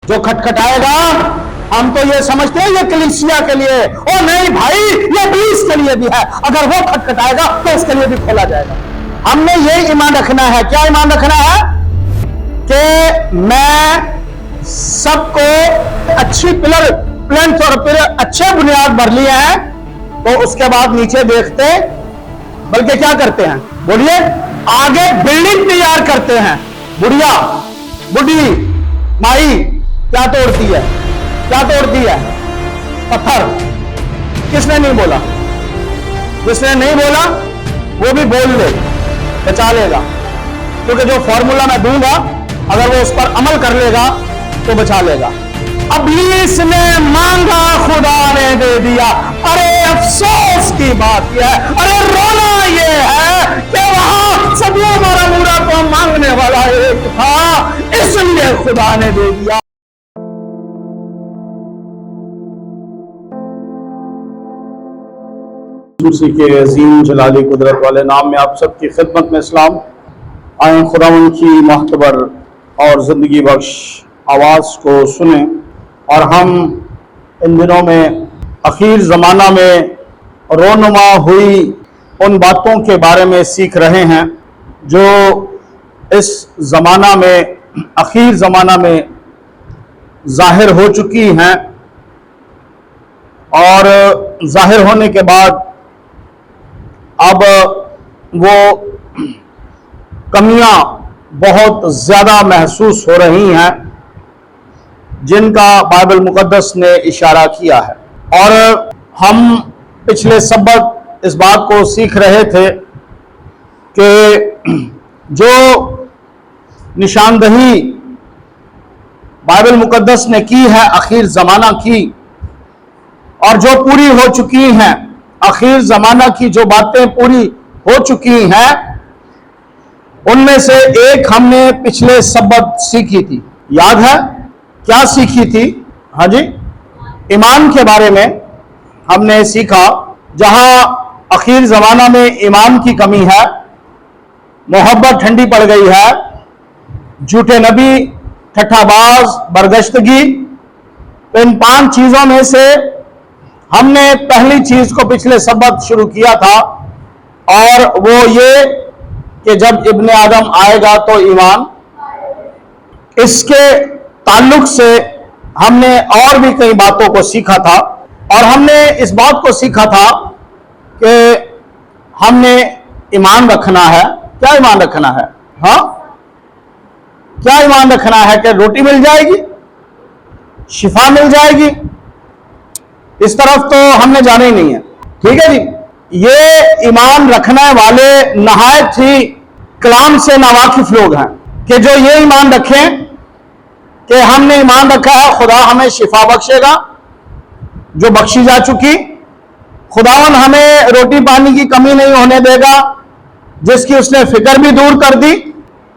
जो खटखटाएगा हम तो ये समझते हैं ये कलीसिया के लिए, ओ नहीं भाई ये इब्लीस के लिए भी है। अगर वो खटखटाएगा तो उसके लिए भी खोला जाएगा। हमने ये ईमान रखना है। क्या ईमान रखना है? कि मैं सबको अच्छी प्लेंथ और फिर अच्छे बुनियाद भर लिए हैं, तो उसके बाद नीचे देखते बल्कि क्या करते हैं, बोलिए, आगे बिल्डिंग तैयार करते हैं। बुढ़िया बुढ़ी माई क्या तोड़ती है? क्या तोड़ती है? पत्थर। किसने नहीं बोला? जिसने नहीं बोला वो भी बोल ले, बचा लेगा। क्योंकि जो फॉर्मूला मैं दूंगा अगर वो उस पर अमल कर लेगा तो बचा लेगा। इब्लीस ने मांगा, खुदा ने दे दिया। अरे अफसोस की बात यह है, अरे रोना यह है कि वहां सदियों मारा को मांगने वाला एक था, इसलिए खुदा ने दे दिया। उसी के अजीम जलाली कुदरत वाले नाम में आप सबकी खिदमत में सलाम। आए खुदावंद की महतबर और ज़िंदगी बख्श आवाज़ को सुने, और हम इन दिनों में आखिर ज़माना में रोनुमा हुई उन बातों के बारे में सीख रहे हैं जो इस ज़माना में, आखिर ज़माना में ज़ाहिर हो चुकी हैं, और ज़ाहिर होने के बाद अब वो कमियां बहुत ज़्यादा महसूस हो रही हैं जिनका बाइबल मुकद्दस ने इशारा किया है। और हम पिछले सबक इस बात को सीख रहे थे कि जो निशानदही बाइबल मुकद्दस ने की है आखिर ज़माना की, और जो पूरी हो चुकी हैं, आखिर ज़माना की जो बातें पूरी हो चुकी हैं, उनमें से एक हमने पिछले सबक सीखी थी। याद है क्या सीखी थी? हाँ जी, ईमान के बारे में हमने सीखा। जहां आखिर ज़माना में ईमान की कमी है, मोहब्बत ठंडी पड़ गई है, झूठे नबी, ठट्ठाबाज, बरगश्तगी, इन 5 चीज़ों में से हमने पहली चीज को पिछले सबक शुरू किया था, और वो ये कि जब इब्ने आदम आएगा तो ईमान। इसके ताल्लुक से हमने और भी कई बातों को सीखा था, और हमने इस बात को सीखा था कि हमने ईमान रखना है। क्या ईमान रखना है? हाँ, क्या ईमान रखना है? कि रोटी मिल जाएगी, शिफा मिल जाएगी, इस तरफ तो हमने जाना ही नहीं है। ठीक है जी, ये ईमान रखने वाले नहायत ही कलाम से नावाकिफ लोग हैं कि जो ये ईमान रखें कि हमने ईमान रखा है खुदा हमें शिफा बख्शेगा जो बख्शी जा चुकी, खुदावन हमें रोटी पानी की कमी नहीं होने देगा जिसकी उसने फिक्र भी दूर कर दी,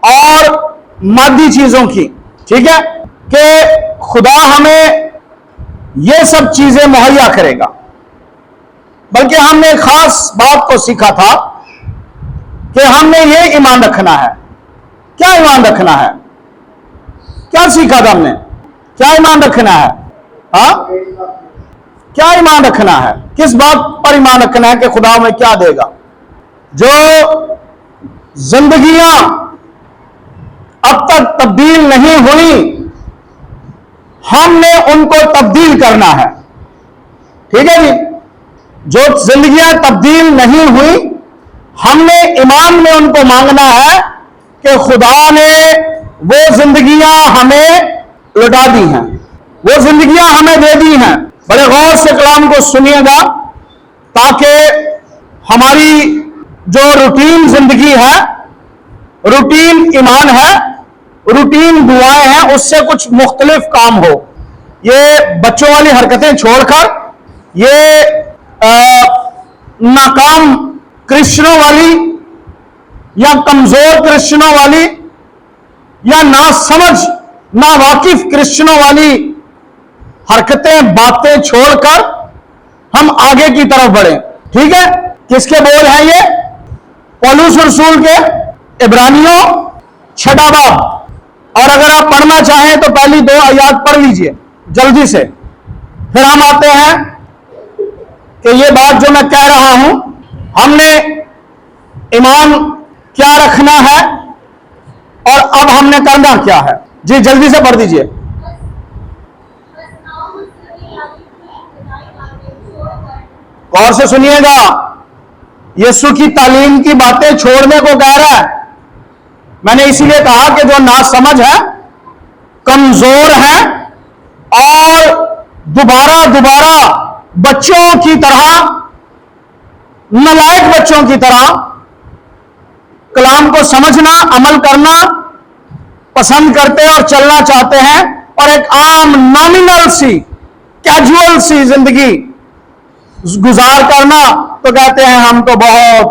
और मादी चीजों की, ठीक है, कि खुदा हमें ये सब चीजें मुहैया करेगा। बल्कि हमने एक खास बात को सीखा था कि हमने ये ईमान रखना है। क्या ईमान रखना है? क्या सीखा था हमने? क्या ईमान रखना है? हाँ, क्या ईमान रखना है? किस बात पर ईमान रखना है कि खुदा हमें क्या देगा? जो जिंदगियां अब तक तब्दील नहीं हुई, हमने उनको तब्दील करना है। ठीक है जी, जो जिंदगियां तब्दील नहीं हुई, हमने ईमान में उनको मांगना है कि खुदा ने वो जिंदगियां हमें लौटा दी हैं, वो जिंदगियां हमें दे दी हैं। बड़े गौर से कलाम को सुनिएगा ताकि हमारी जो रूटीन जिंदगी है, रूटीन ईमान है, रूटीन दुआएं हैं, उससे कुछ मुख्तलिफ काम हो। ये बच्चों वाली हरकतें छोड़कर ये नाकाम क्रिश्चियनों वाली या कमजोर क्रिश्चियनों वाली या ना समझ ना वाकिफ क्रिश्चियनों वाली हरकतें, बातें छोड़कर हम आगे की तरफ बढ़े। ठीक है, किसके बोल हैं ये? पौलुस रसूल के, इब्रानियों 6 बाब और अगर आप पढ़ना चाहें तो पहली 2 आयत पढ़ लीजिए जल्दी से, फिर हम आते हैं कि ये बात जो मैं कह रहा हूं, हमने ईमान क्या रखना है और अब हमने करना क्या है। जी जल्दी से पढ़ दीजिए। गौर से सुनिएगा, यीशु की तालीम की बातें छोड़ने को कह रहा है। मैंने इसीलिए कहा कि जो नासमझ है, कमजोर है और दोबारा बच्चों की तरह, नालायक बच्चों की तरह कलाम को समझना, अमल करना पसंद करते और चलना चाहते हैं और एक आम नॉमिनल सी, कैजुअल सी जिंदगी गुजार करना, तो कहते हैं हम तो बहुत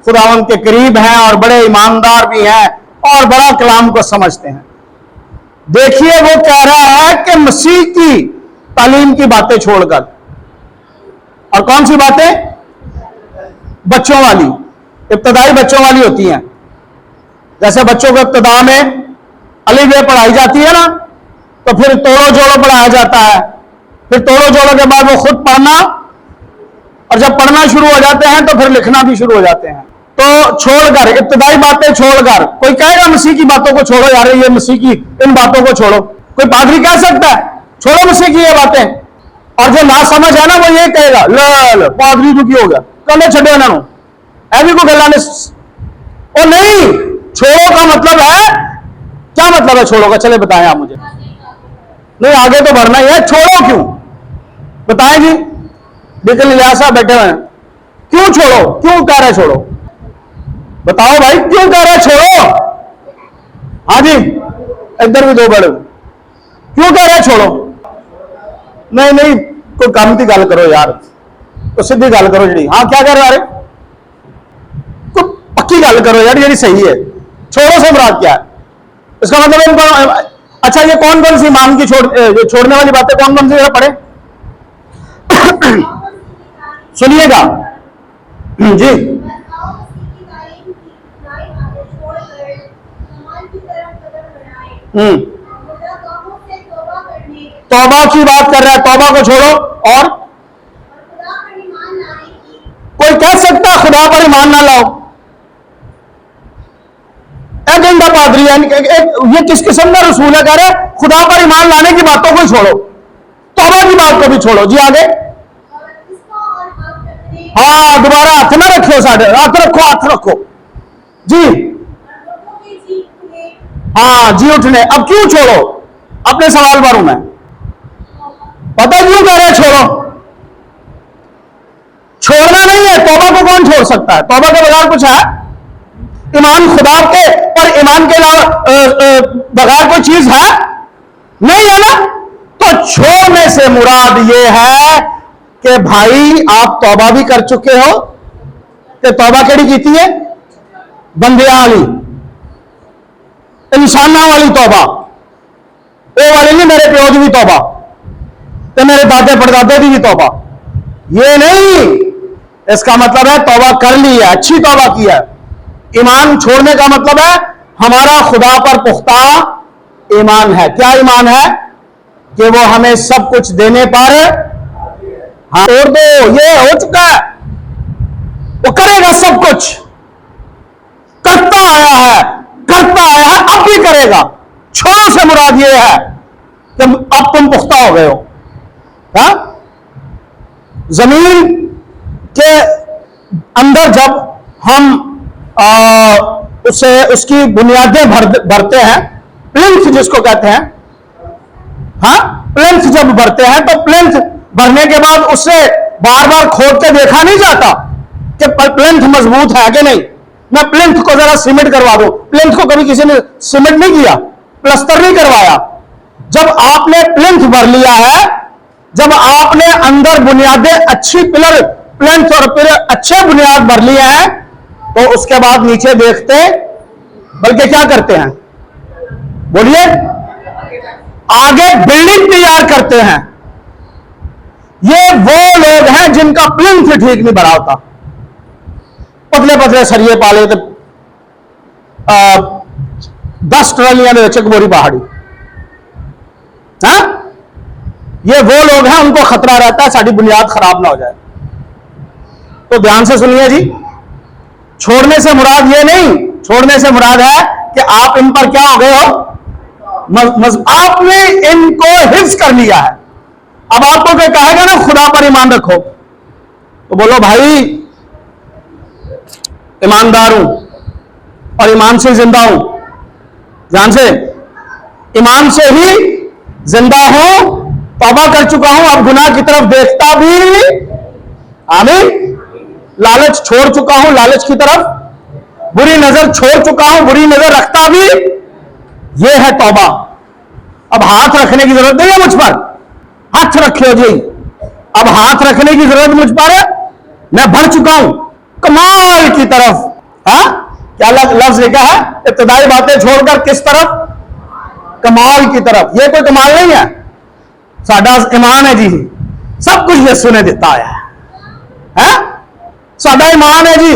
खुदावंद के करीब हैं और बड़े ईमानदार भी हैं और बड़ा कलाम को समझते हैं। देखिए वो कह रहा है कि मसीह की तालीम की बातें छोड़कर, और कौन सी बातें? बच्चों वाली, इब्तदाई बच्चों वाली होती हैं। जैसे बच्चों को इब्तदा में अलिफ बे पढ़ाई जाती है ना, तो फिर तोड़ो जोड़ो पढ़ाया जाता है, फिर तोड़ो जोड़ो के बाद वो खुद पढ़ना, और जब पढ़ना शुरू हो जाते हैं तो फिर लिखना भी शुरू हो जाते हैं। तो छोड़कर, इब्तदाई बातें छोड़कर, कोई कहेगा मसीह की बातों को छोड़ो यार, ये मसीह की इन बातों को छोड़ो, कोई पादरी कह सकता है छोड़ो मसीह की ये बातें? और जो ना समझ है ना वो ये कहेगा ल पादरी दुखी हो गया, कहने छड़े उन्होंने ऐसी को गला ने, ओ नहीं, छोड़ो का मतलब है, क्या मतलब है छोड़ो का? चले बताएं आप मुझे। नहीं आगे तो बढ़ना ही है, छोड़ो क्यों बताएं जी। लेकिन लिहाजा बैठे हुए हैं, क्यों छोड़ो, क्यों कह रहे छोड़ो? बताओ भाई क्यों कह रहे छोड़ो? हाँ जी, इधर भी 2 बड़े, क्यों कह रहे छोड़ो? नहीं कोई काम की गल करो यार, तो सीधी गल करो जी। हाँ क्या कर रहे, कोई पक्की गल करो यार, ये सही है। छोड़ो से मुराद क्या है? इसका मतलब अच्छा ये कौन कौन सी ईमान की छोड़ने वाली बातें कौन कौन सी जरा पढ़े सुनिएगा जी। तौबा की बात कर रहा है, तौबा को छोड़ो। और कोई कह सकता है खुदा पर ईमान ना लाओ? एक गंदा पादरी है, ये किस किस्म का रसूल है? कह रहे खुदा पर ईमान लाने की बातों को ही छोड़ो, तौबा की बात को भी छोड़ो। जी आगे। हाँ दोबारा हाथ ना रखियो, साढ़े हाथ रखो, हाथ रखो जी। हाँ जी उठने। अब क्यों छोड़ो? अपने सवाल पर हूं मैं, पता क्यों कह रहे छोड़ो? छोड़ना नहीं है। तौबा को कौन छोड़ सकता है? तौबा के बगैर कुछ है? ईमान खुदा के पर ईमान के अलावा बगैर कोई चीज है? नहीं है ना। तो छोड़ने से मुराद ये है कि भाई आप तौबा भी कर चुके हो, कि तौबा केड़ी की है? बंदियां वाली, इंसाना वाली तौबा, वो वाली नहीं मेरे प्यो की भी तौबा, तो मेरे दादे परदादे की भी तौबा, ये नहीं। इसका मतलब है तौबा कर ली है, अच्छी तौबा की है। ईमान छोड़ने का मतलब है हमारा खुदा पर पुख्ता ईमान है। क्या ईमान है? कि वो हमें सब कुछ देने पर, हाँ छोड़ दो, ये हो चुका है, वो करेगा सब कुछ, करता आया है, अब भी करेगा। छोड़ो से मुराद ये है कि अब तुम पुख्ता हो गए हो। हाँ? जमीन के अंदर जब हम उसकी बुनियादें भरते हैं, प्लिंथ जिसको कहते हैं, हाँ प्लिंथ जब भरते हैं, तो प्लिंथ भरने के बाद उससे बार बार खोद के देखा नहीं जाता कि प्लिंथ मजबूत है कि नहीं। मैं प्लिंथ को जरा सीमेंट करवा दूं, प्लिंथ को कभी किसी ने सीमेंट नहीं किया, प्लस्तर नहीं करवाया। जब आपने प्लिंथ भर लिया है, जब आपने अंदर बुनियादें अच्छी पिलर प्लिंथ और फिर अच्छे बुनियाद भर लिए हैं, तो उसके बाद नीचे देखते, बल्कि क्या करते हैं, बोलिए, आगे बिल्डिंग तैयार करते हैं। ये वो लोग हैं जिनका प्लिंथ ठीक नहीं भरा होता, पतले पतले सरिये पाले, तो 10 ट्रालियां दे एक बोरी पहाड़ी। हाँ, ये वो लोग हैं उनको खतरा रहता है साड़ी बुनियाद खराब ना हो जाए। तो ध्यान से सुनिए जी, छोड़ने से मुराद ये नहीं, छोड़ने से मुराद है कि आप इन पर क्या हो गए हो, आपने इनको हिफ्ज कर लिया है। अब आपको कोई कहेगा ना खुदा पर ईमान रखो, तो बोलो भाई ईमानदार हूं और ईमान से जिंदा हूं, ध्यान से, ईमान से ही जिंदा हूं, तौबा कर चुका हूं, अब गुनाह की तरफ देखता भी, आमीन, लालच छोड़ चुका हूं, लालच की तरफ, बुरी नजर छोड़ चुका हूं, बुरी नजर रखता भी, यह है तौबा। अब हाथ रखने की जरूरत नहीं है मुझ पर, हाथ रखियो जी, अब हाथ रखने की जरूरत मुझ पर है, मैं बढ़ चुका हूं कमाल की तरफ। हाँ, क्या लफ्ज लिखा है, इब्तिदाई बातें छोड़कर किस तरफ, कमाल की तरफ। यह कोई कमाल नहीं है, साडा ईमान है जी, सब कुछ यीशु ने दिता है, साडा ईमान है जी,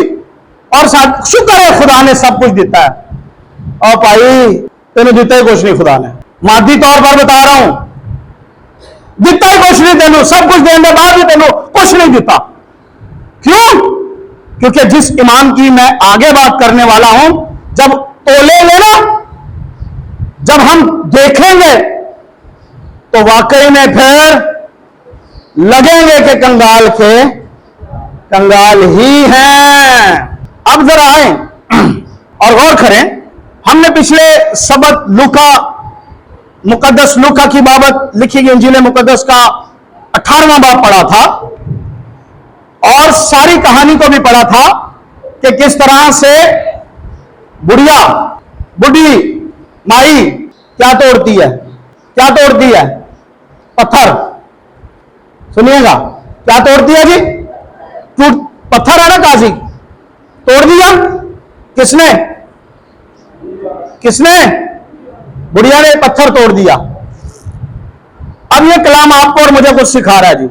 और शुक्र है खुदा ने सब कुछ दिता है। और भाई तेन दिता ही कुछ नहीं खुदा ने, मादी तौर पर बता रहा हूं, दिता ही कुछ नहीं तेन, सब कुछ देने के बाद भी तेन कुछ नहीं दिता। क्यों? क्योंकि जिस ईमान की मैं आगे बात करने वाला हूं, जब तोलेंगे ना, जब हम देखेंगे तो वाकई में फिर लगेंगे कि कंगाल के कंगाल ही हैं। अब जरा आए और गौर करें, हमने पिछले सबक लूका मुकद्दस लूका की बाबत लिखी गई इंजील मुकद्दस का 18वां बाब पढ़ा था, और सारी कहानी को भी पढ़ा था कि किस तरह से बुढ़ी माई क्या तोड़ती है, क्या तोड़ती है, पत्थर। सुनिएगा, क्या तोड़ती है जी, पत्थर है ना काजी, तोड़ दिया किसने, किसने, बुढ़िया ने पत्थर तोड़ दिया। अब यह कलाम आपको और मुझे कुछ सिखा रहा है जी।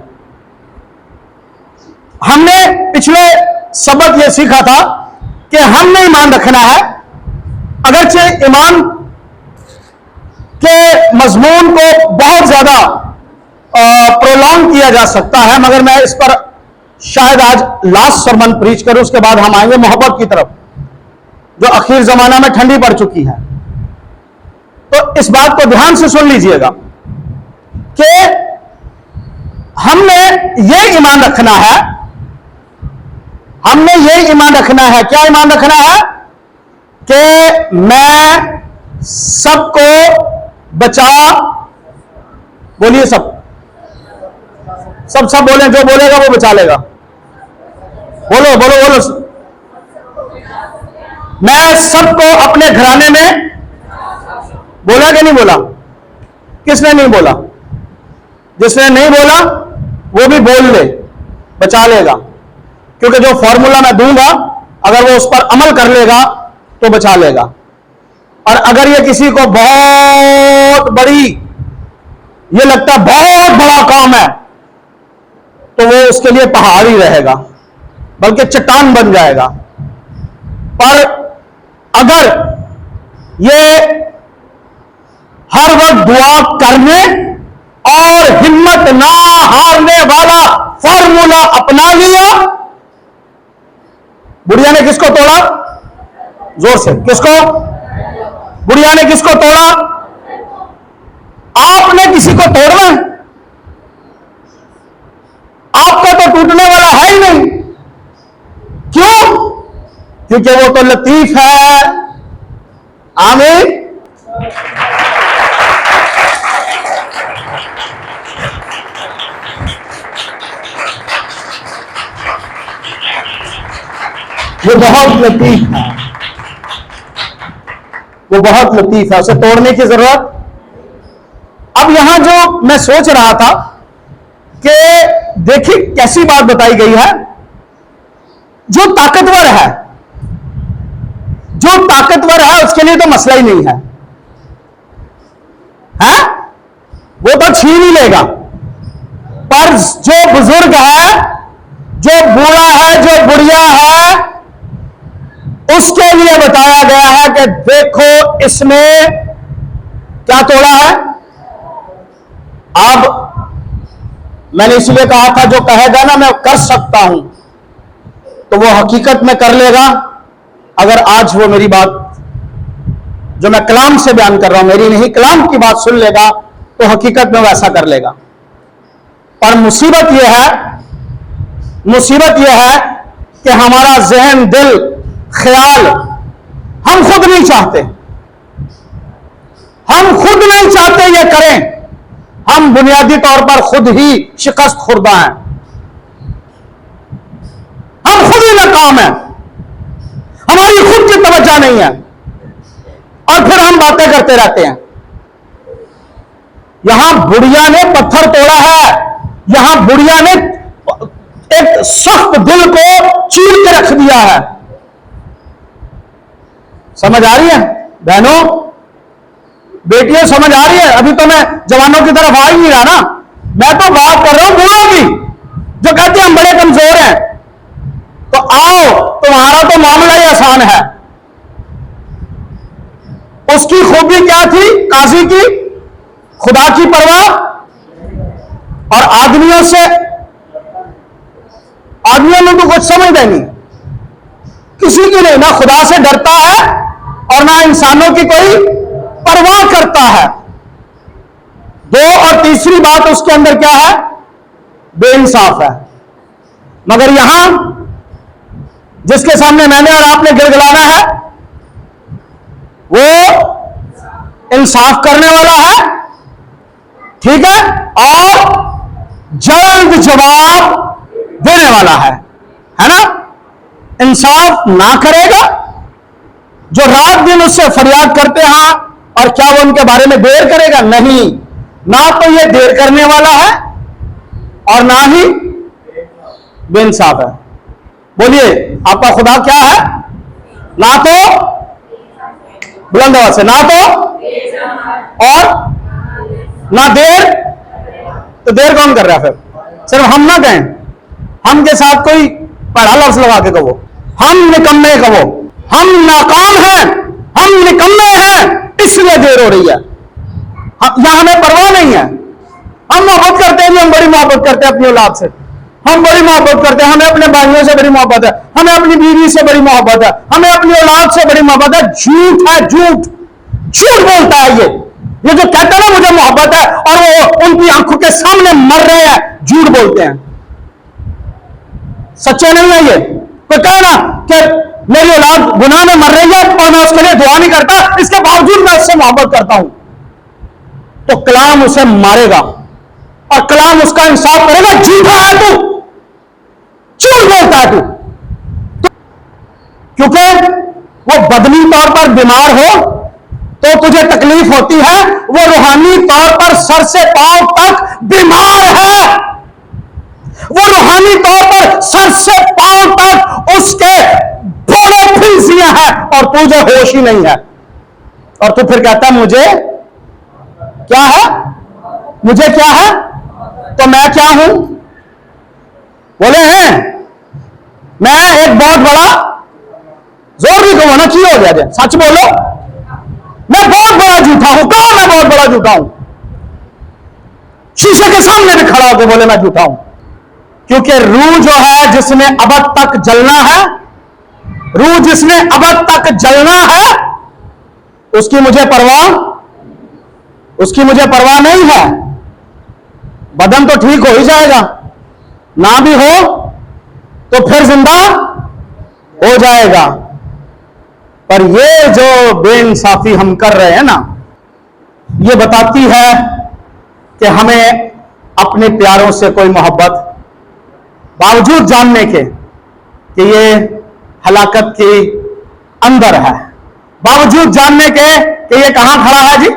हमने पिछले सबक यह सीखा था कि हमने ईमान रखना है, अगरचे ईमान के मजमून को बहुत ज्यादा प्रोलॉन्ग किया जा सकता है, मगर मैं इस पर शायद आज लास्ट सरमन प्रीच करूं, उसके बाद हम आएंगे मोहब्बत की तरफ, जो आखिर जमाना में ठंडी पड़ चुकी है। तो इस बात को ध्यान से सुन लीजिएगा कि हमने ये ईमान रखना है, हमने ये ईमान रखना है, क्या ईमान रखना है, कि मैं सबको बचा, बोलिए सब बोले, जो बोलेगा वो बचा लेगा, बोलो बोलो बोलो, मैं सबको अपने घराने में, बोला कि नहीं बोला, किसने नहीं बोला, जिसने नहीं बोला वो भी बोल ले, बचा लेगा, क्योंकि जो फॉर्मूला मैं दूंगा अगर वो उस पर अमल कर लेगा तो बचा लेगा। और अगर ये किसी को बहुत बड़ी, ये लगता है बहुत बड़ा काम है, तो वो उसके लिए पहाड़ ही रहेगा, बल्कि चट्टान बन जाएगा। पर अगर ये हर वक्त दुआ करने और हिम्मत ना हारने वाला फॉर्मूला अपना लिया, बुढ़िया ने किसको तोड़ा, जोर से, किसको, बुढ़िया ने किसको तोड़ा, आपने किसी को तोड़ना है, आपका तो टूटने वाला है ही नहीं। क्यों? क्योंकि वो तो लतीफ है। आमीन। वो बहुत लतीफ है, वो बहुत लतीफ है, उसे तोड़ने की जरूरत। अब यहां जो मैं सोच रहा था कि देखिए कैसी बात बताई गई है, जो ताकतवर है, जो ताकतवर है उसके लिए तो मसला ही नहीं है, हैं? वो तो छीन ही लेगा। पर जो बुजुर्ग है, जो बूढ़ा है, जो बुढ़िया है, उसके लिए बताया गया है कि देखो इसने क्या तोड़ा है। अब मैंने इसलिए कहा था जो कहेगा ना मैं कर सकता हूं तो वो हकीकत में कर लेगा। अगर आज वो मेरी बात जो मैं कलाम से बयान कर रहा हूं, मेरी नहीं कलाम की बात सुन लेगा तो हकीकत में वैसा कर लेगा। और मुसीबत यह है कि हमारा जहन, दिल, ख्याल हम खुद नहीं चाहते, ये करें। हम बुनियादी तौर पर खुद ही शिकस्त खुर्दा हैं, हम खुद ही नाकाम हैं, हमारी खुद की तवज्जो नहीं है और फिर हम बातें करते रहते हैं। यहां बुढ़िया ने पत्थर तोड़ा है, यहां बुढ़िया ने एक सख्त दिल को चीर के रख दिया है। समझ आ रही है बहनों, बेटियों, समझ आ रही है? अभी तो मैं जवानों की तरफ आ ही नहीं रहा ना, मैं तो बात कर रहा हूं बूढ़ों की जो कहते हैं हम बड़े कमजोर हैं। तो आओ, तुम्हारा तो मामला ही आसान है। उसकी खूबी क्या थी काजी की? खुदा की परवाह। और आदमियों में तो कुछ समझता नहीं, किसी की नहीं, ना खुदा से डरता है और ना इंसानों की कोई परवाह करता है। दो और तीसरी बात उसके अंदर क्या है? बेइंसाफ है। मगर यहां जिसके सामने मैंने और आपने गिड़गिड़ाना है वो इंसाफ करने वाला है, ठीक है, और जल्द जवाब देने वाला है ना। इंसाफ ना करेगा, जो रात दिन उससे फरियाद करते हैं, और क्या वो उनके बारे में देर करेगा? नहीं, ना तो ये देर करने वाला है और ना ही बेइंसाफ है। बोलिए आपका खुदा क्या है? ना तो बुलंद आवाज से, ना तो और ना देर। तो देर कौन कर रहा है? फिर सिर्फ हम ना कहें, हम के साथ कोई पढ़ा लफ्ज लगा के कहो, हम निकम्मे कहो, हम नाकाम हैं, हम निकम्मे हैं, इसलिए देर हो रही है। यहां हमें परवाह नहीं है। हम मोहब्बत करते हैं, हम बड़ी मोहब्बत करते हैं अपनी औलाद से, हम बड़ी मोहब्बत करते हैं, हमें अपने भाइयों से बड़ी मोहब्बत है, हमें अपनी बीवी से बड़ी मोहब्बत है, हमें अपनी औलाद से बड़ी मोहब्बत है। झूठ है, झूठ बोलता है ये जो कहता है ना मुझे मोहब्बत है और वो उनकी आंखों के सामने मर रहे हैं, झूठ बोलते हैं, सच्चे नहीं है ये। तो कहे ना कि मेरी औलाद गुनाह में मर रही है और मैं उसके लिए दुआ नहीं करता, इसके बावजूद मैं उससे मोहब्बत करता हूं, तो कलाम उसे मारेगा और कलाम उसका इंसाफ करेगा। झूठा है तू, झूठ बोलता है तू, क्योंकि वो बदनी तौर पर बीमार हो तो तुझे तकलीफ होती है, वो रूहानी तौर पर सर से पांव तक बीमार है, वो रूहानी तौर पर सर से पांव तक उसके बड़े फिंसियां हैं और तुझे होश ही नहीं है। और तू फिर कहता मुझे क्या है, मुझे क्या है, तो मैं क्या हूं? बोले हैं मैं एक बहुत बड़ा, जोर भी कहो ना, की हो गया जाए, सच बोलो, मैं बहुत बड़ा झूठा हूं। कहा मैं बहुत बड़ा झूठा हूं? शीशे के सामने भी खड़ा होकर बोले मैं झूठा हूं। क्योंकि रूह जो है जिसने अबद तक जलना है, रूह जिसने अबद तक जलना है, उसकी मुझे परवाह नहीं है। बदन तो ठीक हो ही जाएगा, ना भी हो तो फिर जिंदा हो जाएगा। पर ये जो बेइंसाफी हम कर रहे हैं ना, ये बताती है कि हमें अपने प्यारों से कोई मोहब्बत, बावजूद जानने के कि ये हलाकत के अंदर है, बावजूद जानने के कि ये कहां खड़ा है जी,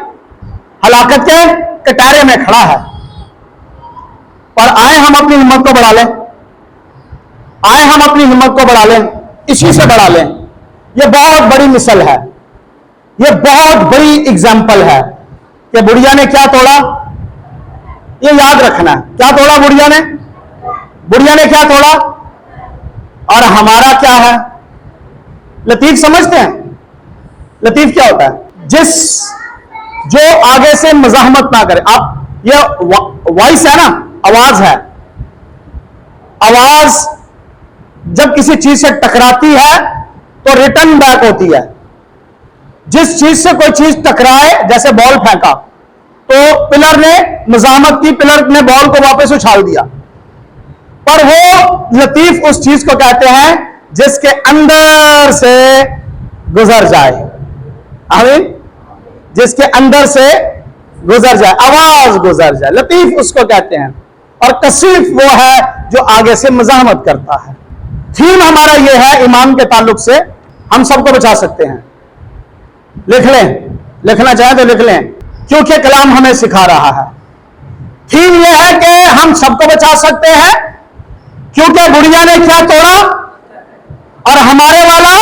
हलाकत के कटारे में खड़ा है। पर आए हम अपनी हिम्मत को बढ़ा लें, आए हम अपनी हिम्मत को बढ़ा लें, इसी से बढ़ा लें। यह बहुत बड़ी मिसल है, यह बहुत बड़ी एग्जाम्पल है कि बुढ़िया ने क्या तोड़ा। यह याद रखना है, क्या तोड़ा बुढ़िया ने? बुढ़िया ने क्या तोड़ा और हमारा क्या है? लतीफ समझते हैं? लतीफ क्या होता है? जो आगे से मजाहमत ना करे। आप ये वॉइस है ना, आवाज है, आवाज जब किसी चीज से टकराती है तो रिटर्न बैक होती है। जिस चीज से कोई चीज टकराए, जैसे बॉल फेंका तो पिलर ने मजामत की, पिलर ने बॉल को वापस उछाल दिया, पर वो लतीफ उस चीज को कहते हैं जिसके अंदर से गुजर जाए। आमीन। जिसके अंदर से गुजर जाए, आवाज गुजर जाए, लतीफ उसको कहते हैं। और कसीफ वो है जो आगे से मजामत करता है। थीम हमारा ये है ईमान के ताल्लुक से, हम सबको बचा सकते हैं। लिख लें, लिखना चाहें तो लिख लें, क्योंकि कलाम हमें सिखा रहा है। थीम यह है कि हम सबको बचा सकते हैं, क्योंकि बुढ़िया ने क्या तोड़ा और हमारे वाला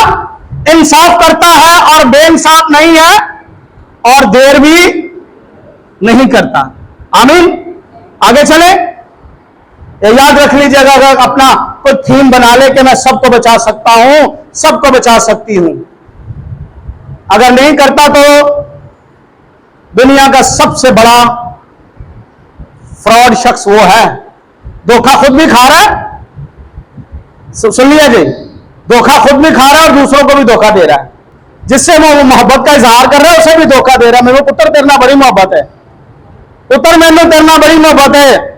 इंसाफ करता है और बेइंसाफ नहीं है और देर भी नहीं करता। आमीन। आगे चले। ये याद रख लीजिएगा, अगर अपना कोई थीम बना ले कि मैं सबको बचा सकता हूं, सबको बचा सकती हूं, अगर नहीं करता तो दुनिया का सबसे बड़ा फ्रॉड शख्स वो है। धोखा खुद भी खा रहा है, सुन लिया जी, धोखा खुद भी खा रहा है और दूसरों को भी धोखा दे रहा है। जिससे वो मोहब्बत का इजहार कर रहा है उसे भी धोखा दे रहा है। मेरे पुत्र तेरे ना बड़ी मोहब्बत है, पुत्र मैंने तेरे ना बड़ी मोहब्बत है,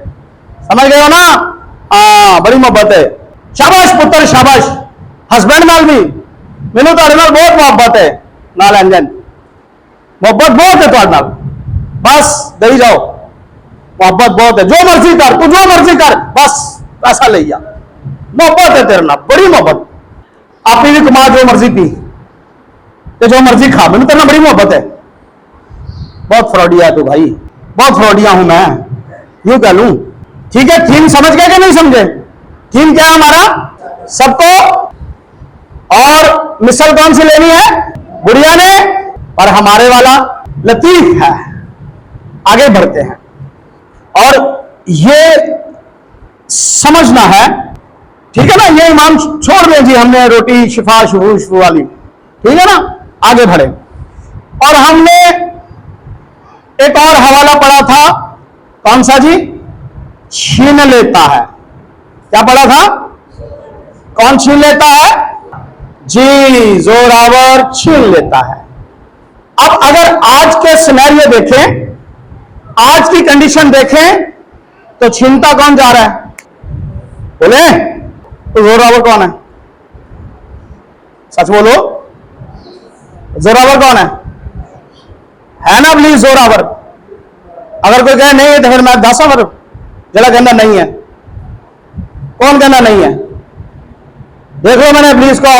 समझ गए हो ना? हाँ, बड़ी मोहब्बत है। शाबाश पुत्र शाबाश। हस्बैंड नाल भी मैंने तो नाल बहुत मोहब्बत है, नाल अंजन मोहब्बत बहुत है तो नाल, बस दई जाओ, मोहब्बत बहुत है, जो मर्जी कर, तू जो मर्जी कर, बस पैसा ले जा, मोहब्बत है तेरे नाल, बड़ी मोहब्बत। आप भी कमा, जो मर्जी पी तो जो मर्जी खा, मैंने तेरे नाल बड़ी मोहब्बत है। बहुत फ्रॉडिया है तू भाई, बहुत फ्रॉडिया हूं मैं, यूं कह लूं। ठीक है, थीम समझ गए कि नहीं समझे? थीम क्या है हमारा? सबको। और मिसल कौन सी लेनी है? बुढ़िया ने, और हमारे वाला लतीफ है। आगे बढ़ते हैं और ये समझना है, ठीक है ना? ये ईमान छोड़ दें जी, हमने रोटी शिफा शुरूश वाली, ठीक है ना? आगे बढ़े। और हमने एक और हवाला पढ़ा था, कौन सा जी? छीन लेता है। क्या पढ़ा था? कौन छीन लेता है? जी, जोरावर छीन लेता है। अब अगर आज के सिनेरियो देखें, आज की कंडीशन देखें, तो छीनता कौन जा रहा है? बोले तो जोरावर कौन है? सच बोलो, जोरावर कौन है ना? प्लीज जोरावर। अगर कोई कहे नहीं है तो फिर मैं दसा फिर जला कहना नहीं है। कौन कहना नहीं है? देख लो, मैंने पुलिस को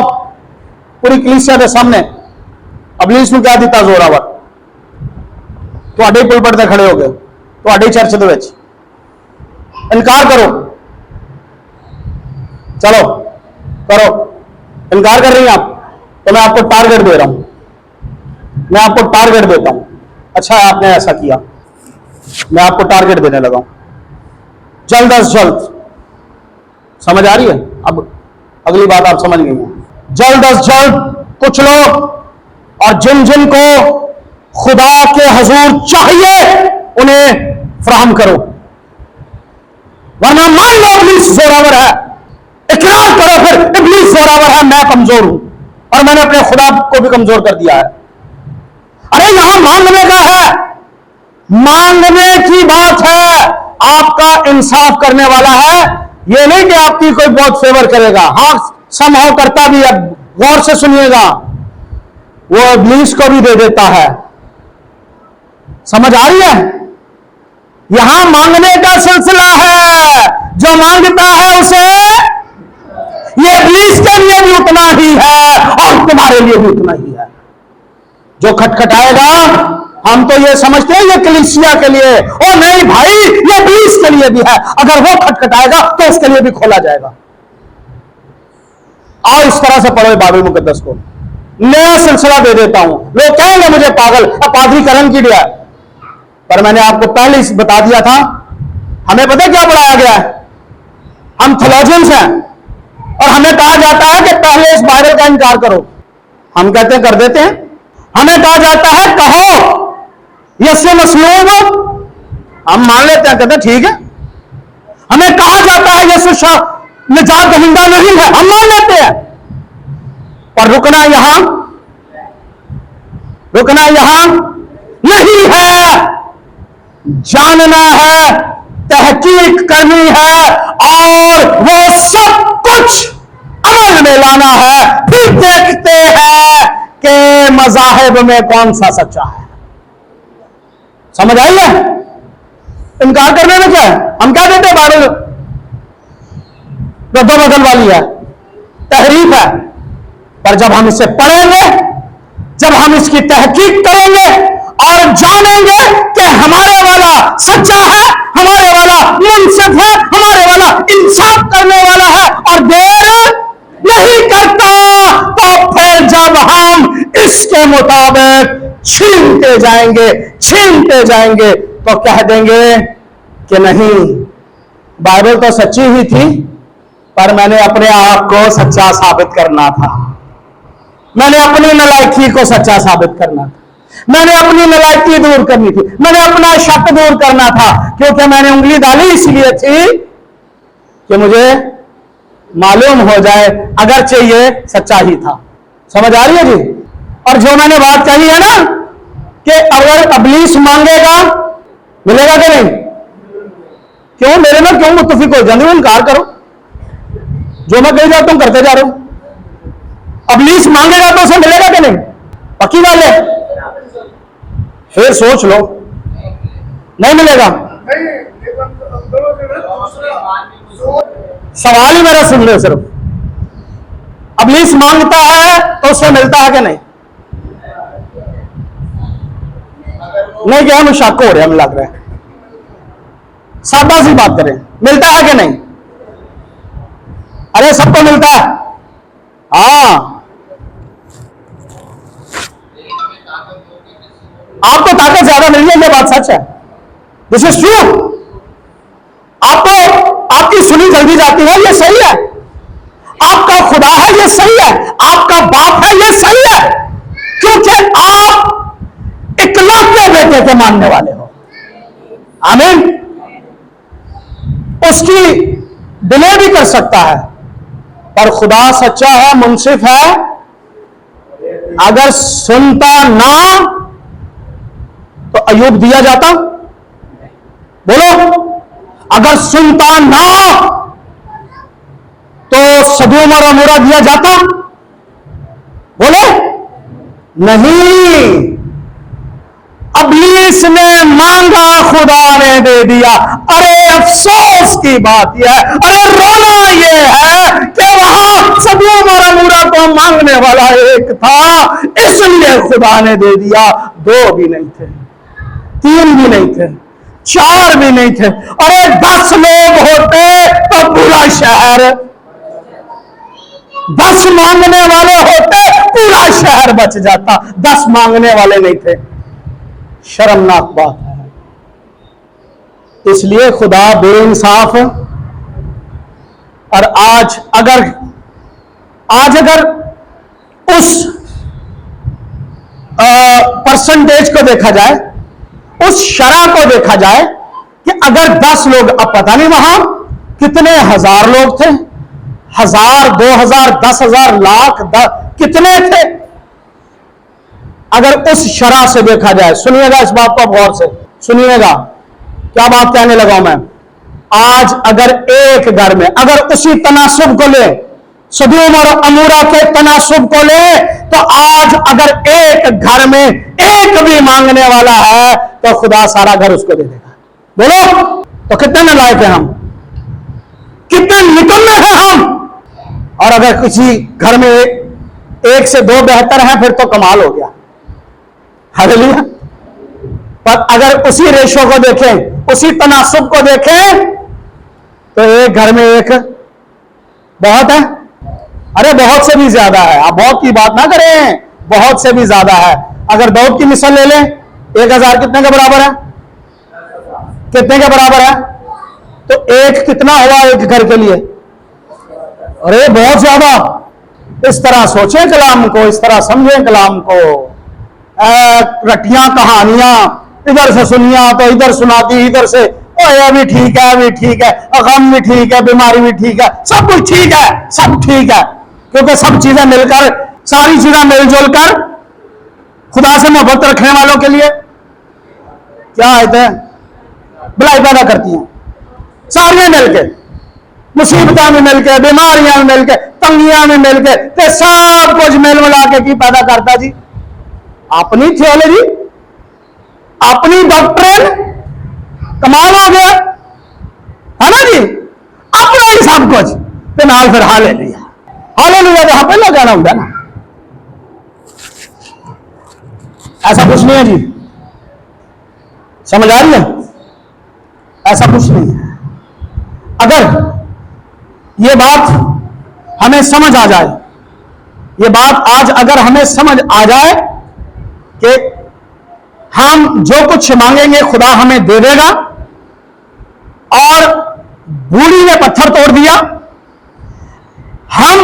पूरी कलीसिया के सामने पुलिस ਨੂੰ क्या ਦਿੱਤਾ जोरावर? ਤੁਹਾਡੇ ਪੁਲਪਟ ਤੇ खड़े हो गए, ਤੁਹਾਡੀ चर्च ਦੇ ਵਿੱਚ इनकार करो, चलो करो, इनकार कर रही हैं आप, तो मैं आपको टारगेट दे रहा हूं, मैं आपको टारगेट देता हूं। अच्छा है आपने ऐसा किया, मैं आपको टारगेट देने लगा हूं, जल्द अज जल्द। समझ आ रही है? अब अगली बात आप समझ गई हैं। जल्द अज जल्द कुछ लोग, और जिन जिन को खुदा के हजूर चाहिए उन्हें फराहम करो, वरना मान लो इब्लीस जोरावर है, इकरार करो फिर इब्लीस जोरावर है, मैं कमजोर हूं और मैंने अपने खुदा को भी कमजोर कर दिया है। अरे यहां मांगने का है, मांगने की बात है, आपका इंसाफ करने वाला है। यह नहीं कि आपकी कोई बहुत फेवर करेगा, हाँ समहाउ करता भी है। गौर से सुनिएगा, वो इब्लीस को भी दे देता है। समझ आ रही है? यहां मांगने का सिलसिला है, जो मांगता है उसे ये इब्लीस के लिए भी उतना ही है और तुम्हारे लिए भी उतना ही है। जो खटखटाएगा, हम तो ये समझते हैं ये कलीसिया के लिए, ओ नहीं भाई, ये इब्लीस के लिए भी है। अगर वो खटखटाएगा तो उसके लिए भी खोला जाएगा। और इस तरह से पढ़ो बाइबल मुकद्दस को, नया सिलसिला दे देता हूं। लोग कहेंगे मुझे पागल, पादरी का रंग की दिया, पर मैंने आपको पहले ही बता दिया था, हमें पता क्या पढ़ाया गया है? हम थियोलॉजियंस हैं और हमें कहा जाता है कि पहले इस बाइबल का इनकार करो, हम कहते हैं कर देते हैं। हमें कहा जाता है कहो यस्सु मसलूब, हम मान लेते हैं, कहते हैं ठीक है। हमें कहा जाता है यीशु निजात दहिंदा नहीं है, हम मान लेते हैं। पर रुकना यहां नहीं है, जानना है, तहकीक करनी है और वो सब कुछ अमल में लाना है। फिर देखते हैं कि मज़ाहिब में कौन सा सच्चा है। समझ आई है? इनकार करने में क्या है? हम क्या देते हैं बाइबल रद्दो बदल वाली है, तहरीफ है। पर जब हम इसे पढ़ेंगे, जब हम इसकी तहकीक करेंगे और जानेंगे कि हमारे वाला सच्चा है, हमारे वाला मुनसिफ है, हमारे वाला इंसाफ करने वाला है और देर नहीं करता, तो फिर जब हम इसके मुताबिक छीनते जाएंगे तो कह देंगे कि नहीं, बाइबल तो सच्ची ही थी, पर मैंने अपने आप को सच्चा साबित करना था, मैंने अपनी नलायकी को सच्चा साबित करना था, मैंने अपनी नलायकी दूर करनी थी, मैंने अपना शक दूर करना था, क्योंकि मैंने उंगली डाली इसलिए थी कि मुझे मालूम हो जाए, अगरचे ये सच्चा ही था। समझ आ रही है जी? और जो मैंने बात कही है ना कि अगर इब्लीस मांगेगा मिलेगा कि नहीं, क्यों मेरे में क्यों मुत्तफिक हो जाते हो? इनकार करो, जो मैं कही जाता हूं करते जा रहा हूं। इब्लीस मांगेगा तो उसे मिलेगा कि नहीं? पक्की बात है? फिर सोच लो, नहीं मिलेगा। सवाल ही मेरा सुन लो सिर्फ, इब्लीस मांगता है तो उसे मिलता है कि नहीं? नहीं क्या हम शक हो रहे, हमें लग रहा है, सादा सी बात करें, मिलता है कि नहीं? अरे सबको मिलता है, हाँ। आपको ताकत ज्यादा मिल रही है, ये बात सच है, दिस इज ट्रू। आपको आपकी सुनी जल्दी जाती है, ये सही है। आपका खुदा है, ये सही है। आपका बाप है, ये सही है, क्योंकि आप इकलौते बेटे के मानने वाले हो। आमीन। उसकी डिले भी कर सकता है, पर खुदा सच्चा है, मुनसिफ है। अगर सुनता ना तो अयूब दिया जाता? बोलो, अगर सुनता ना तो सदोम और अमोरा दिया जाता? बोलो, नहीं। इब्लीस ने मांगा, खुदा ने दे दिया। अरे अफसोस की बात यह है, अरे रोना यह है कि वहां सदोम और अमोरा को मांगने वाला एक था, इसलिए खुदा ने दे दिया। 2 भी नहीं थे, 3 भी नहीं थे, 4 भी नहीं थे। अरे 10 लोग होते तो पूरा शहर, 10 मांगने वाले होते पूरा शहर बच जाता। 10 मांगने वाले नहीं थे, शर्मनाक बात है। इसलिए खुदा बेइंसाफ। और आज अगर उस परसेंटेज को देखा जाए, उस शरह को देखा जाए कि अगर 10 लोग, अब पता नहीं वहां कितने हजार लोग थे, 1000, 2000, 10,000, लाख, कितने थे? अगर उस शरह से देखा जाए, सुनिएगा इस बात को गौर से सुनिएगा, क्या बात कहने लगा मैं। आज अगर एक घर में, अगर उसी तनासुब को ले, सदोम और अमोरा के तनासुब को ले, तो आज अगर एक घर में एक भी मांगने वाला है तो खुदा सारा घर उसको दे देगा। बोलो, तो कितने नालायक हैं हम, कितने निकम्मे हैं हम। और अगर किसी घर में 1 से 2 बेहतर हैं, फिर तो कमाल हो गया, हालेलुया। पर अगर उसी रेशो को देखें, उसी तनासुब को देखें, तो एक घर में एक बहुत है। अरे बहुत से भी ज्यादा है, आप बहुत की बात ना करें, बहुत से भी ज्यादा है। अगर दाऊद की मिसाल ले लें, 1000 कितने के बराबर है? कितने के बराबर है? तो एक कितना हुआ एक घर के लिए? अरे बहुत ज्यादा। इस तरह सोचें कलाम को, इस तरह समझें कलाम को। रट्टियां कहानियां इधर से सुनिया तो इधर सुना दी, इधर से यह भी ठीक है, भी ठीक है, गम भी ठीक है, बीमारी भी ठीक है, सब कुछ ठीक है, सब ठीक है, क्योंकि सब चीजें मिलकर, सारी चीजें मिलजुल कर खुदा से मोहब्बत रखने वालों के लिए क्या आयतें भलाई पैदा करती हैं। सारियां मिलकर, मुसीबतें में मिलकर, बीमारियां में मिलकर, तंगियां में मिलकर, तो सब कुछ मिल मिला के की पैदा करता जी? अपनी थियोलॉजी, अपनी डॉक्ट्रिन, कमाल हो गया है ना जी, अपना ही सब कुछ, तो नाल फिर हालेलुया, हालेलुया तो पहला गाना होता ना। ऐसा कुछ नहीं है जी, समझ आ रही है? ऐसा कुछ नहीं है। अगर ये बात हमें समझ आ जाए, ये बात आज अगर हमें समझ आ जाए कि हम जो कुछ मांगेंगे खुदा हमें दे देगा, और बूढ़ी ने पत्थर तोड़ दिया, हम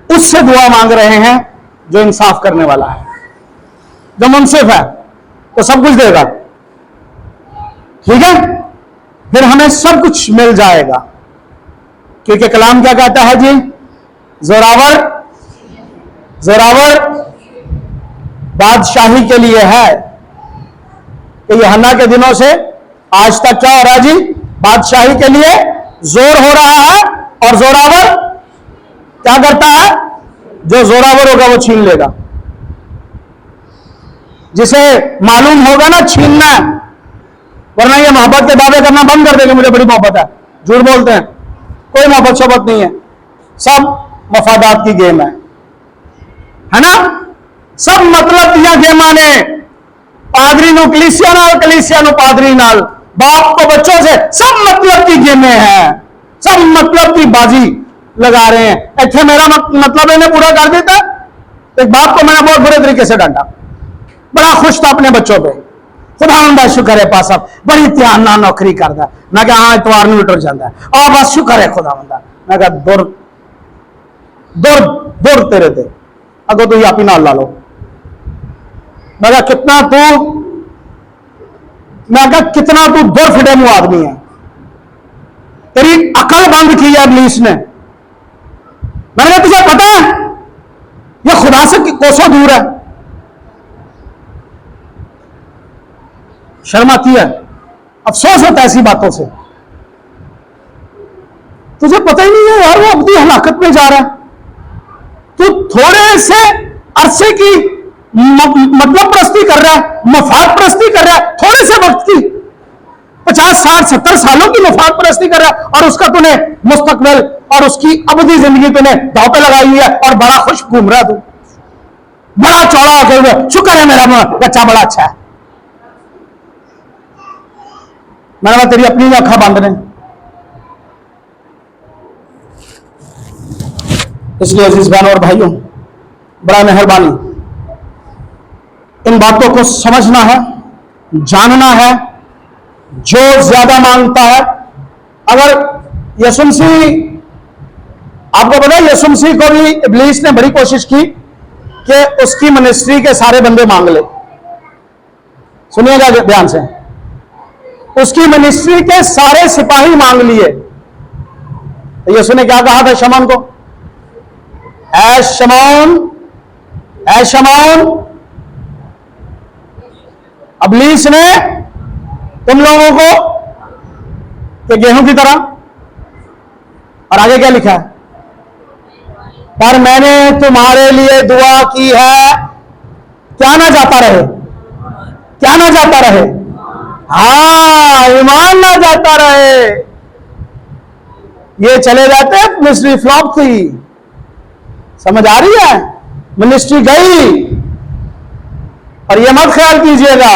उससे दुआ मांग रहे हैं जो इंसाफ करने वाला है, जो मुंसिफ है, तो सब कुछ देगा। ठीक है, फिर हमें सब कुछ मिल जाएगा, क्योंकि कलाम क्या कहता है जी? जोरावर जोरावर बादशाही के लिए है। कि यूहन्ना के दिनों से आज तक क्या हो रहा है जी? बादशाही के लिए जोर हो रहा है, और जोरावर क्या करता है? जो जोरावर होगा वो छीन लेगा। जिसे मालूम होगा ना छीनना है, वरना ये मोहब्बत के दावे करना बंद कर देंगे, मुझे बड़ी मोहब्बत है, झूठ बोलते हैं, कोई मोहब्बत शोबत नहीं है, सब मफादात की गेम है ना? सब मतलब दिया गेमा ने, पादरी नु कलीसिया नाल, कलीसिया नु पादरी नाल, बाप को बच्चों से, सब मतलब की गेमें हैं, सब मतलब की बाजी लगा रहे हैं। इतने मेरा मतलब इन्हें पूरा कर देता। एक बाप को मैंने बहुत बुरे तरीके से डांटा, बड़ा खुश था अपने बच्चों पे, खुदा उनका शुक्र है पासा बड़ी ध्यान ना नौकरी करता। मैं कहा हाँ इतवार में उतर जाता है, और बस शुक्र है खुदा उनका। मैं कहा दुर दुर दुर तेरे ते अगो तू आप ही नाल ला लो। मैं कहा कितना तू, मैं कहा कितना तू दुर फिटे मुंह आदमी है, तेरी अकल बंद की है इब्लीस ने। मैंने कहा तुझे पता है ये खुदा से कोसों दूर है। शर्म आती है, अफसोस होता है ऐसी बातों से। तुझे पता ही नहीं है यार वो अपनी हलाकत में जा रहा है। तू थोड़े से अरसे की मतलब प्रस्ती कर रहा है, मफाद प्रस्ती कर रहा है, थोड़े से वक्त की, 50, 60, 70 सालों की मफाद प्रस्ती कर रहा है, और उसका तूने मुस्तकबिल और उसकी अबदी जिंदगी तूने दांव पे लगाई हुई है, और बड़ा खुश घूम रहा है तू, बड़ा चौड़ा होकर हुआ, शुक्र है मेरा बच्चा बड़ा अच्छा है। मैंने कहा तेरी अपनी आंखें बंद ने। इसलिए अजीज बहनों और भाइयों, बड़ा मेहरबानी इन बातों को समझना है, जानना है। जो ज्यादा मांगता है, अगर यीशु मसीह, आपको पता है यीशु मसीह को भी इब्लीस ने बड़ी कोशिश की कि उसकी मिनिस्ट्री के सारे बंदे मांग ले। सुनिएगा ध्यान से, उसकी मिनिस्ट्री के सारे सिपाही मांग लिए। तो यीशु ने क्या कहा था शमौन को? ऐ शमौन, ऐ शमौन, इब्लीस ने तुम लोगों को कि गेहूं की तरह, और आगे क्या लिखा है? पर मैंने तुम्हारे लिए दुआ की है, क्या ना जाता रहे, क्या ना जाता रहे, हाँ ईमान ना जाता रहे। ये चले जाते, मिनिस्ट्री फ्लॉप थी। समझ आ रही है? मिनिस्ट्री गई। और ये मत ख्याल कीजिएगा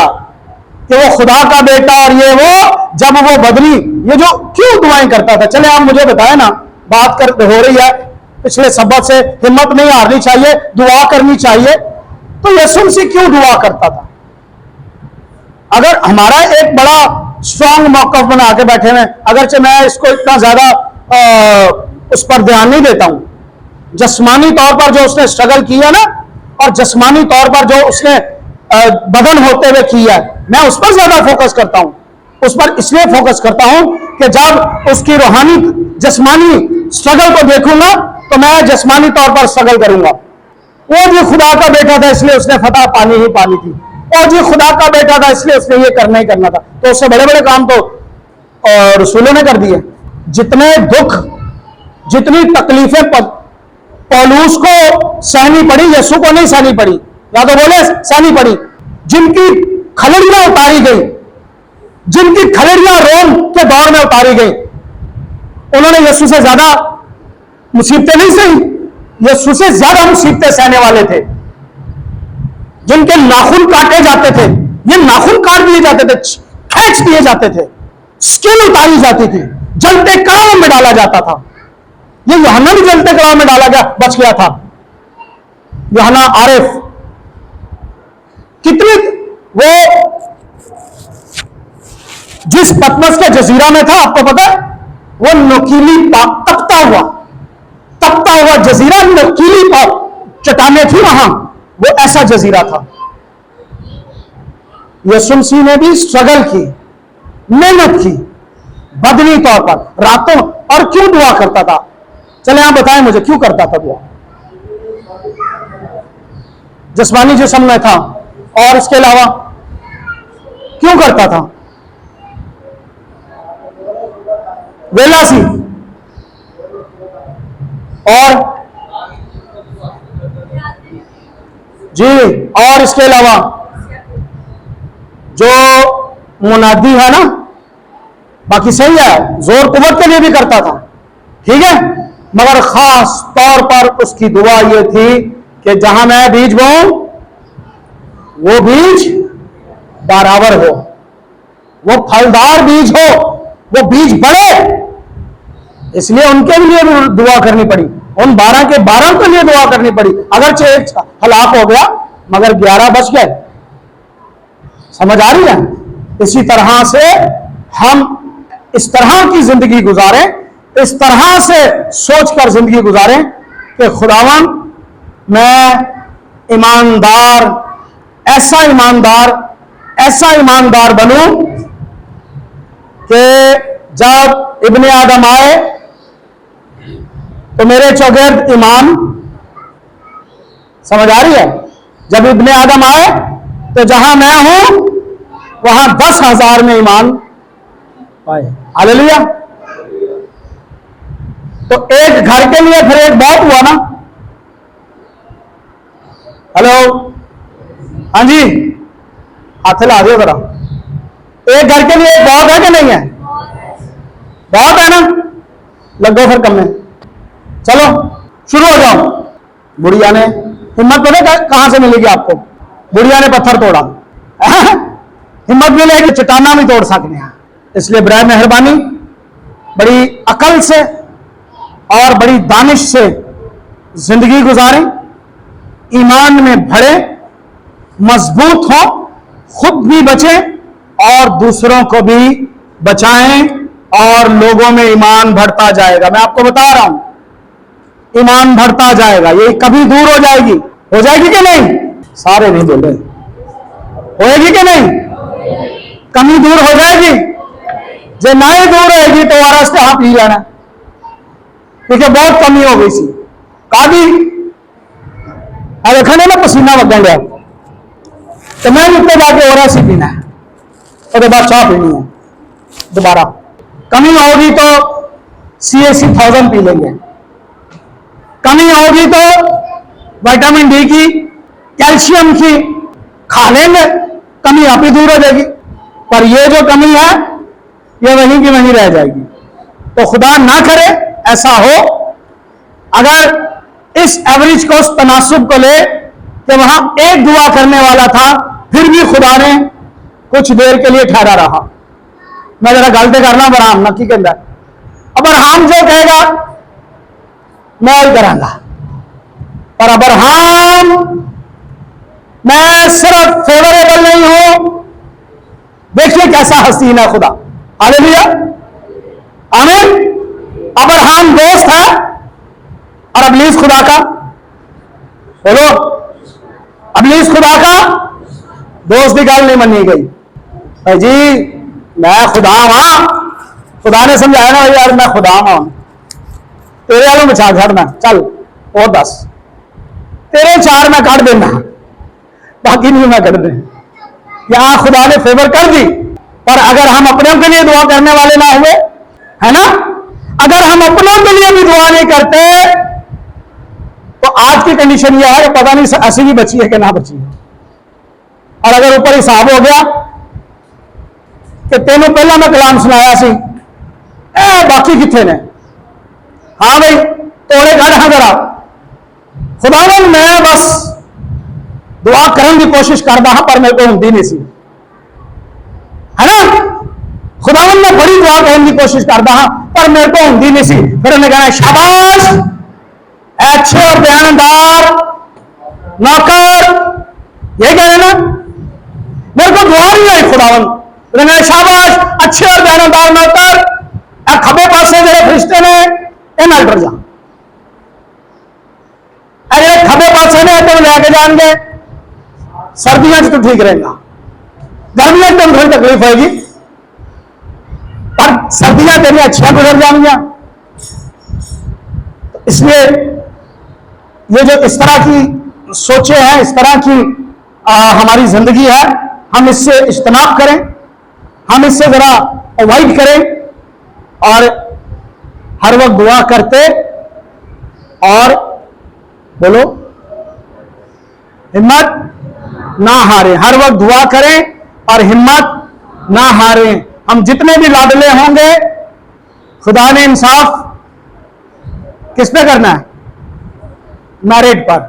कि वो खुदा का बेटा और ये वो, जब वो बदली, ये जो क्यों दुआएं करता था, चले आप मुझे बताएं ना, बात कर हो रही है पिछले सबक से, हिम्मत नहीं हारनी चाहिए, दुआ करनी चाहिए। तो यीशु मसीह क्यों दुआ करता था? अगर हमारा एक बड़ा स्ट्रांग मौकफ बना के बैठे हैं, अगरचे मैं इसको इतना ज्यादा उस पर ध्यान नहीं देता हूं, जस्मानी तौर पर जो उसने स्ट्रगल किया ना, और जस्मानी तौर पर जो उसने बदन होते हुए किया है, मैं उस पर ज्यादा फोकस करता हूं। उस पर इसलिए फोकस करता हूं कि जब उसकी रूहानी जस्मानी स्ट्रगल को देखूंगा तो मैं जस्मानी तौर पर स्ट्रगल करूंगा। वो जी खुदा का बेटा था इसलिए उसने फतह पानी ही पानी थी, और जी खुदा का बेटा था इसलिए उसने ये करना ही करना था। तो उससे बड़े बड़े काम तो रसूलों ने कर दिए। जितने दुख, जितनी तकलीफें पौलुस को सहनी पड़ी, यीशु को नहीं सहनी पड़ी, या तो बोले सहनी पड़ी। जिनकी खलड़ियां उतारी गई, जिनकी खलड़ियां रोम के दौर में उतारी गई, उन्होंने यीशु से ज्यादा मुसीबतें नहीं सही, यीशु से ज्यादा मुसीबतें सहने वाले थे। जिनके नाखून काटे जाते थे, ये नाखून काट दिए जाते थे, खींच दिए जाते थे, स्किन उतारी जाती थी, जलते कड़ाव में डाला जाता था। ये यूहन्ना भी जलते कड़ाव में डाला गया, बच गया था। यूहन्ना आरिफ कितनी, वो जिस पतमस के जजीरा में था, आपको पता है, वो नोकीली तपता हुआ जजीरा, नोकीली चट्टानें थी वहां, वो ऐसा जजीरा था। यीशु मसीह ने भी स्ट्रगल की, मेहनत की, बदनी तौर पर रातों, और क्यों दुआ करता था? चले आप बताएं मुझे, क्यों करता था दुआ? जिस्मानी जिस्म में था, और इसके अलावा क्यों करता था? वेला सी, और जी, और इसके अलावा जो मुनादी है ना, बाकी सही है, जोर कुव्वत के लिए भी करता था, ठीक है, मगर खास तौर पर उसकी दुआ यह थी कि जहां मैं बीज बोऊं वो बीज बराबर हो, वो फलदार बीज हो, वो बीज बढ़े। इसलिए उनके लिए भी दुआ करनी पड़ी, उन 12 के 12 के लिए दुआ करनी पड़ी। अगरचे एक हलाक हो गया मगर 11 बच गए। समझ आ रही है? इसी तरह से हम इस तरह की जिंदगी गुजारें, इस तरह से सोचकर जिंदगी गुजारें कि खुदावन मैं ईमानदार, ऐसा ईमानदार बनूं कि जब इब्ने आदम आए तो मेरे चौगिर्द ईमान, समझ आ रही है, जब इब्ने आदम आए तो जहां मैं हूं वहां 10,000 में ईमान पाए। हालेलुया। तो एक घर के लिए फिर एक बहुत हुआ ना। हेलो, हाँ जी, हाथ ला दियो जरा। एक घर के लिए एक बहुत है कि नहीं है? बहुत है ना, लगो फिर कम में। चलो शुरू हो जाओ। बुढ़िया ने हिम्मत पता कहां से मिलेगी आपको? बुढ़िया ने पत्थर तोड़ा, हिम्मत मिलेगी चट्टाना भी तोड़ सकते हैं। इसलिए बराए मेहरबानी बड़ी अकल से और बड़ी दानिश से जिंदगी गुजारें, ईमान में बढ़े, मजबूत हो, खुद भी बचें और दूसरों को भी बचाएं, और लोगों में ईमान बढ़ता जाएगा। मैं आपको बता रहा हूं, ईमान बढ़ता जाएगा। ये कभी दूर हो जाएगी कि नहीं? सारे नहीं बोल रहे, होएगी कि नहीं? कमी दूर हो जाएगी। जो नहीं दूर रहेगी तो वारस के हाथ पी लेना, क्योंकि बहुत कमी हो गई सी कादी। अरे खाने में पसीना वगन गया तो मैं उत्ते जाके और ही पीना है, उसके बाद चाह पीनी है दोबारा। कमी होगी तो CAC 1000 पी लेंगे, कमी होगी तो विटामिन D की, कैल्शियम की खा लेंगे, कमी आप ही दूर हो जाएगी। पर ये जो कमी है ये वहीं की वहीं रह जाएगी। तो खुदा ना करे ऐसा हो। अगर इस एवरेज को, उस तनासुब को ले कि वहां एक दुआ करने वाला था फिर भी खुदा ने कुछ देर के लिए ठहरा रहा। मैं जरा गलते करना अब्राहम ना की कहता, अब्राहम जो कहेगा मैं वही करांगा। पर अब्राहम, मैं सिर्फ फेवरेबल नहीं हूं, देखिए कैसा हसीन है खुदा। हालेलुया, आमीन। अब्राहम दोस्त है, और इब्लीस खुदा का, बोलो, इब्लीस खुदा का दोस्त की गल नहीं मनी गई। भाई जी मैं खुदा हाँ, खुदा ने समझाया ना यार मैं खुदा हाँ, तेरे वालों बचा छड़ना, चल और दस, तेरे चार मैं कट देना, बाकी नहीं मैं कट दे। यहां खुदा ने फेवर कर दी, पर अगर हम अपनों के लिए दुआ करने वाले ना हुए, है ना, अगर हम अपनों के लिए भी दुआ नहीं करते तो आज की कंडीशन यह है कि पता नहीं ऐसी भी बची है कि ना बची है। और अगर ऊपर हिसाब हो गया कि तेनों पहला मैं कलाम सुनाया सी, बाकी कितने ने, हाँ भाई तोड़े खड़ हाँ जरा, खुदावन मैं बस दुआ करने की कोशिश करता हाँ पर मेरे को होती नहीं सी, है ना, खुदावन मैं बड़ी दुआ करने की कोशिश करता हाँ पर मेरे को होती नहीं सी। फिर उन्हें कहना शाबाश अच्छे और बयानदार नौकर, ये कह रहे ना, मेरे को दुआ नहीं आई खुदावन, उन्हें शाबाश अच्छे और बयानदार नौकर, खबे पासे जो फरिश्ते ने इन्हें डर जा, अरे खबे पासे ने तुम लेके जाएंगे, सर्दियों से तो ठीक रहेगा, गर्मियों में थोड़ी तकलीफ होगी, पर सर्दियां तेरी अच्छियां गुजर जाएंगी। इसलिए ये जो इस तरह की सोचे हैं, इस तरह की हमारी जिंदगी है, हम इससे इज्तनाब करें, हम इससे जरा अवॉइड करें और हर वक्त दुआ करते और बोलो हिम्मत ना हारें, हर वक्त दुआ करें और हिम्मत ना हारें। हम जितने भी लाडले होंगे खुदा ने इंसाफ किस पे करना है, मैरिट पर,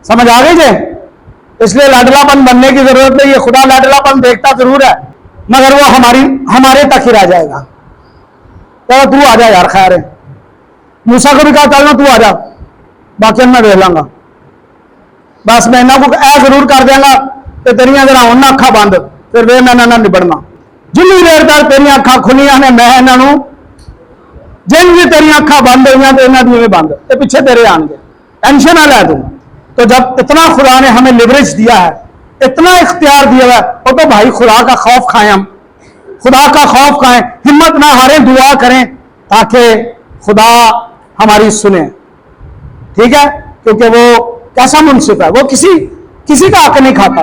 समझ आ गई जे, इसलिए लाडलापन बनने की जरूरत नहीं है। खुदा लाडलापन देखता जरूर है मगर वो हमारे तक ही रह जाएगा। तो तू आ जा यार, खैर है, मूसा को भी कहा चलना तू आ जा, बाकी मैं देख लांगा, बस मैं इन्हों को ऐ जरूर कर देंगा कि तेरिया जरा उन्हें अखा बंद, फिर वे मैं इन्होंने निबड़ना, जिन्नी देर तक तेरिया अखा खुलिया ने मैं इन्हों, जिन भी तेरिया अखा बंद हुई तो इन्हों भी बंद, तो पिछे तेरे आएंगे, टेंशन ना लै तू। तो जब इतना खुदा ने हमें लिवरेज दिया है, इतना इख्तियार दिया है, वो तो भाई खुदा का खौफ खाएं, हम खुदा का खौफ खाएं, हिम्मत ना हारें, दुआ करें ताकि खुदा हमारी सुने, ठीक है, क्योंकि वो कैसा मुंसिफ है, वो किसी का हक नहीं खाता।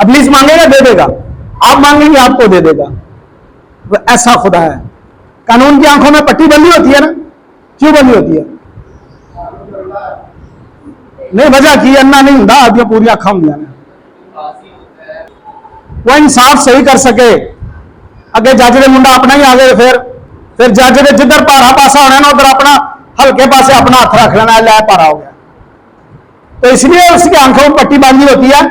इब्लीस मांगेगा दे देगा, आप मांगेंगे आपको दे देगा, वो ऐसा खुदा है। कानून की आंखों में पट्टी बंदी होती है ना, क्यों बंदी होती है? नहीं वजह की अन्ना नहीं होता, आदमी पूरी अखा होंगे ने, वो इंसाफ सही कर सके। अगे जज के मुंडा अपना ही आ गए, फिर जज के जिधर भारा पासा होना ना उधर अपना हल्के पासे अपना हाथ रख लेना, लै भारा हो गया। तो इसलिए उसकी आंखों में पट्टी बांधी होती है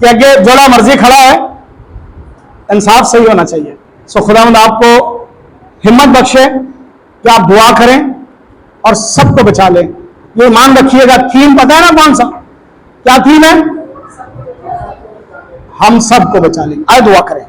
कि अगे जोड़ा मर्जी खड़ा है, इंसाफ सही होना चाहिए। सो खुदावंद आपको हिम्मत बख्शे कि आप दुआ करें और सबको बचा लें। ये मान रखिएगा, थीम पता है ना कौन सा, क्या थीम है? हम सबको बचा लें। आए दुआ करें।